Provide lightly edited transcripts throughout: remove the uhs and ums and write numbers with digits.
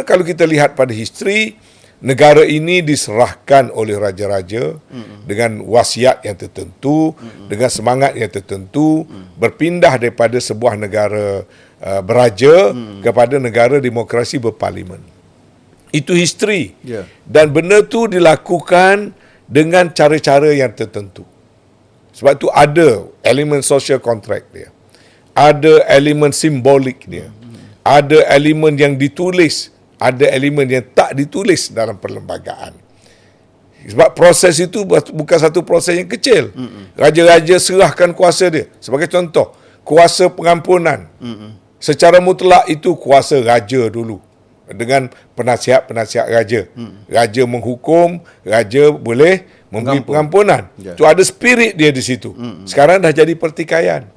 Kalau kita lihat pada history, negara ini diserahkan oleh raja-raja dengan wasiat yang tertentu, dengan semangat yang tertentu, berpindah daripada sebuah negara beraja kepada negara demokrasi berparlimen. Itu history. Dan benda tu dilakukan dengan cara-cara yang tertentu. Sebab tu ada elemen social contract dia. Ada elemen simbolik dia. Ada elemen yang ditulis. Ada elemen yang tak ditulis dalam perlembagaan. Sebab proses itu bukan satu proses yang kecil. Raja-raja serahkan kuasa dia. Sebagai contoh, kuasa pengampunan. Secara mutlak itu kuasa raja dulu. Dengan penasihat-penasihat raja. Raja menghukum, raja boleh memberi pengampunan. So ada spirit dia di situ. Sekarang dah jadi pertikaian.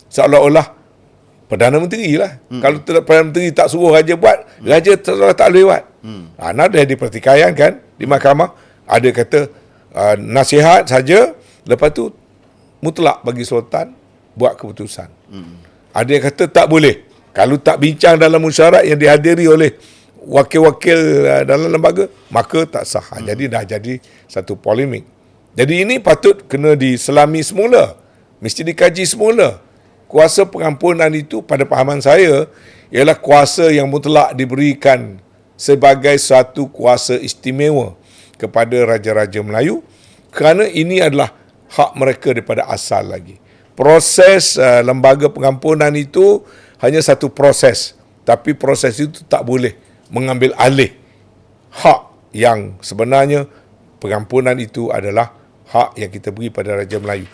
Seolah-olah Perdana Menteri lah. Kalau Perdana Menteri tak suruh raja buat, raja tak boleh buat. Ada di pertikaian kan, di mahkamah. Ada kata nasihat saja, lepas tu mutlak bagi sultan buat keputusan. Ada yang kata tak boleh. Kalau tak bincang dalam musyawarah yang dihadiri oleh wakil-wakil dalam lembaga, maka tak sah. Jadi dah jadi satu polemik. Jadi ini patut kena diselami semula. Mesti dikaji semula. Kuasa pengampunan itu pada pahaman saya ialah kuasa yang mutlak diberikan sebagai satu kuasa istimewa kepada raja-raja Melayu kerana ini adalah hak mereka daripada asal lagi. Proses lembaga pengampunan itu hanya satu proses, tapi proses itu tak boleh mengambil alih hak yang sebenarnya pengampunan itu adalah hak yang kita beri pada Raja Melayu.